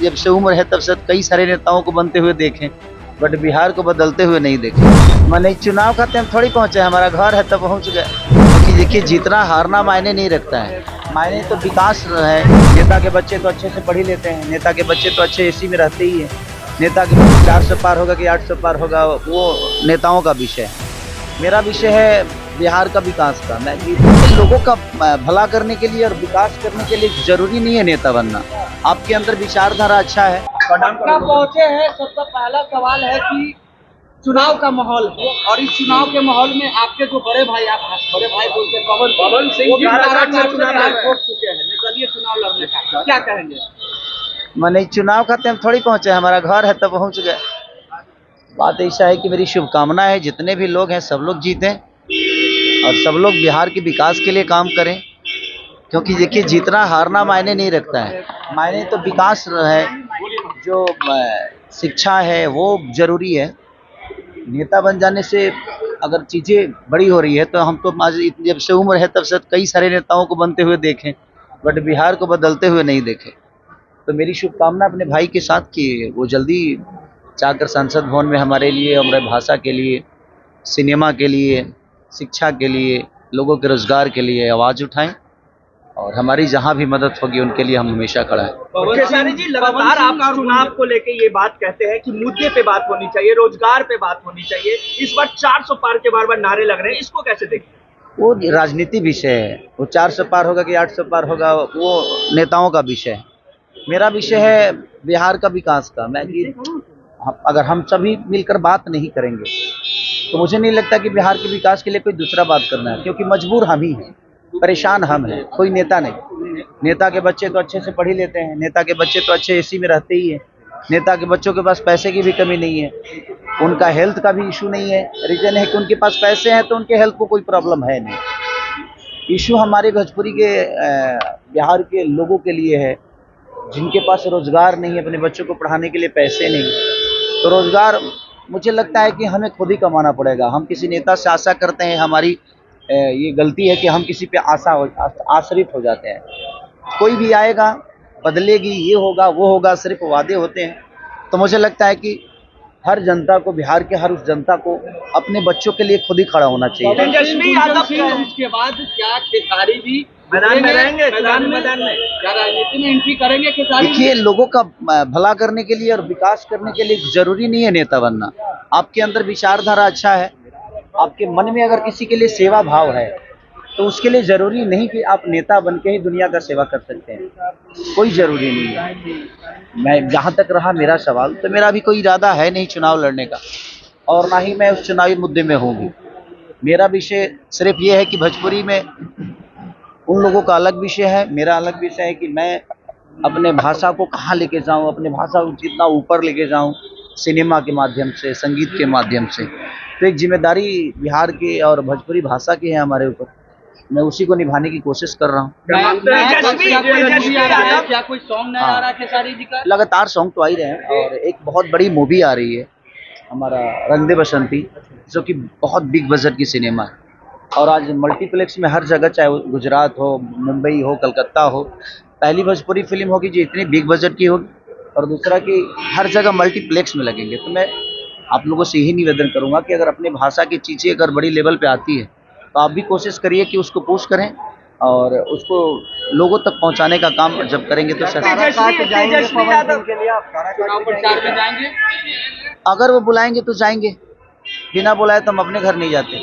जब से उम्र है तब से कई सारे नेताओं को बनते हुए देखें, बट बिहार को बदलते हुए नहीं देखे। मैंने चुनाव खाते हम थोड़ी पहुंचे, हमारा घर है तब पहुंच गए। क्योंकि देखिए जीतना हारना मायने नहीं रखता है, मायने तो विकास है। नेता के बच्चे तो अच्छे से पढ़ ही लेते हैं, नेता के बच्चे तो अच्छे एसी में रहते ही हैं। नेता के बच्चे 400 पार होगा कि 800 पार होगा वो नेताओं का विषय है। मेरा विषय है बिहार का विकास का। मैं लोगों का भला करने के लिए और विकास करने के लिए जरूरी नहीं है नेता बनना। आपके अंदर विचारधारा अच्छा है। पटना पहुंचे हैं, सबका पहला सवाल है कि चुनाव का माहौल है और इस चुनाव के माहौल में आपके जो बड़े भाई, आप बड़े भाई बोलते हैं पवन सिंह जी ठोक चुके हैं निर्दलीय चुनाव लड़ने का, क्या कहेंगे? मैंने चुनाव खाते हम थोड़ी पहुंचे, हमारा घर है तब पहुंच गए। बात ऐसा है कि मेरी शुभकामना है जितने भी लोग हैं सब लोग जीतें और सब लोग बिहार के विकास के लिए काम करें। क्योंकि देखिए जीतना हारना मायने नहीं रखता है, मायने तो विकास है। जो शिक्षा है वो जरूरी है। नेता बन जाने से अगर चीज़ें बड़ी हो रही है तो हम तो आज जब से उम्र है तब से कई सारे नेताओं को बनते हुए देखें, बट बिहार को बदलते हुए नहीं देखे। तो मेरी शुभकामना अपने भाई के साथ कि वो जल्दी जाकर संसद भवन में हमारे लिए, हमारे भाषा के लिए, सिनेमा के लिए, शिक्षा के लिए, लोगों के रोजगार के लिए आवाज़ उठाएं और हमारी जहां भी मदद होगी उनके लिए हम हमेशा खड़ा हैं। खेसारी जी, लगातार आप चुनाव को लेके ये बात कहते हैं कि मुद्दे पे बात होनी चाहिए, रोजगार पे बात होनी चाहिए। इस बार 400 पार के बार नारे लग रहे हैं, इसको कैसे देखें? वो राजनीति विषय है। वो 400 पार होगा कि 800 पार होगा वो नेताओं का विषय है। मेरा विषय है बिहार का विकास का। मैं अगर हम सभी मिलकर बात नहीं करेंगे तो मुझे नहीं लगता कि बिहार के विकास के लिए कोई दूसरा बात करना है। क्योंकि मजबूर हम ही हैं, परेशान हम हैं, कोई नेता नहीं। नेता के बच्चे तो अच्छे से पढ़ ही लेते हैं, नेता के बच्चे तो अच्छे एसी में रहते ही हैं। नेता के बच्चों के पास पैसे की भी कमी नहीं है, उनका हेल्थ का भी इशू नहीं है। रीजन है कि उनके पास पैसे हैं तो उनके हेल्थ को कोई प्रॉब्लम है नहीं। इशू हमारे भोजपुरी के बिहार के लोगों के लिए है जिनके पास रोजगार नहीं है, अपने बच्चों को पढ़ाने के लिए पैसे नहीं। तो रोजगार मुझे लगता है कि हमें खुद ही कमाना पड़ेगा। हम किसी नेता से आशा करते हैं, हमारी ये गलती है कि हम किसी पे आश्रित हो जाते हैं। कोई भी आएगा, बदलेगी, ये होगा वो होगा, सिर्फ वादे होते हैं। तो मुझे लगता है कि हर जनता को, बिहार के हर उस जनता को अपने बच्चों के लिए खुद ही खड़ा होना चाहिए। तेजस्वी यादव के बाद क्या खेसारी भी मैदान में रहेंगे? मैदान में क्या राजनीति में एंट्री करेंगे खेसारी? देखिए लोगों का भला करने के लिए और विकास करने के लिए जरूरी नहीं है नेता बनना। आपके अंदर विचारधारा अच्छा है, आपके मन में अगर किसी के लिए सेवा भाव है तो उसके लिए जरूरी नहीं कि आप नेता बन के ही दुनिया का सेवा कर सकते हैं, कोई जरूरी नहीं है। मैं जहाँ तक रहा मेरा सवाल, तो मेरा भी कोई इरादा है नहीं चुनाव लड़ने का और ना ही मैं उस चुनावी मुद्दे में होंगी। मेरा विषय सिर्फ ये है कि भोजपुरी में उन लोगों का अलग विषय है, मेरा अलग विषय है कि मैं अपने भाषा को कहाँ लेके जाऊँ, अपने भाषा को जितना ऊपर लेके जाऊँ, सिनेमा के माध्यम से, संगीत के माध्यम से। तो एक जिम्मेदारी बिहार की और भोजपुरी भाषा की है हमारे ऊपर, मैं उसी को निभाने की कोशिश कर रहा हूँ। क्या कोई सॉन्ग नहीं आ रहा खेसारी जी का? लगातार सॉन्ग तो आ ही रहे हैं और एक बहुत बड़ी मूवी आ रही है हमारा रंग दे बसंती, जो कि बहुत बिग बजट की सिनेमा है और आज मल्टीप्लेक्स में हर जगह, चाहे वो गुजरात हो, मुंबई हो, कलकत्ता हो, पहली भोजपुरी फिल्म होगी जो इतनी बिग बजट की होगी और दूसरा कि हर जगह मल्टीप्लेक्स में लगेंगे। तो मैं आप लोगों से यही निवेदन करूंगा कि अगर अपने भाषा की चीज़ें अगर बड़ी लेवल पे आती है तो आप भी कोशिश करिए कि उसको पुश करें और उसको लोगों तक पहुंचाने का काम जब करेंगे तो तेजस्वी यादव के लिए आप चुनाव प्रचार में जाएंगे? अगर वो बुलाएंगे तो जाएंगे, बिना बुलाए तो हम अपने घर नहीं जाते।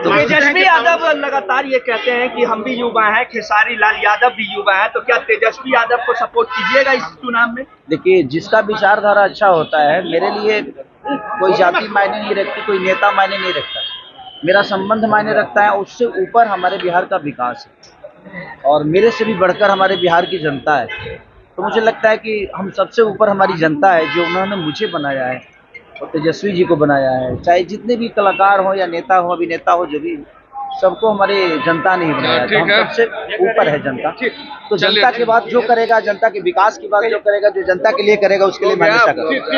तेजस्वी यादव लगातार ये कहते हैं कि हम भी युवा हैं, खेसारी लाल यादव भी युवा हैं, तो क्या तेजस्वी यादव को सपोर्ट कीजिएगा इस चुनाव में? देखिए जिसका विचारधारा अच्छा होता है, मेरे लिए कोई जाति मायने नहीं रखती, कोई नेता मायने नहीं रखता, मेरा संबंध मायने रखता है। उससे ऊपर हमारे बिहार का विकास है और मेरे से भी बढ़कर हमारे बिहार की जनता है। तो मुझे लगता है कि हम सबसे ऊपर हमारी जनता है, जो उन्होंने मुझे बनाया है और तेजस्वी जी को बनाया है। चाहे जितने भी कलाकार हो या नेता हो, अभिनेता हो, जो भी, सबको हमारे जनता ने ही बनाया। तो हम सबसे ऊपर है जनता। तो जनता के बाद जो करेगा, जनता के विकास की बात जो करेगा, जो जनता के लिए करेगा, उसके लिए मैं हमेशा करूँगा।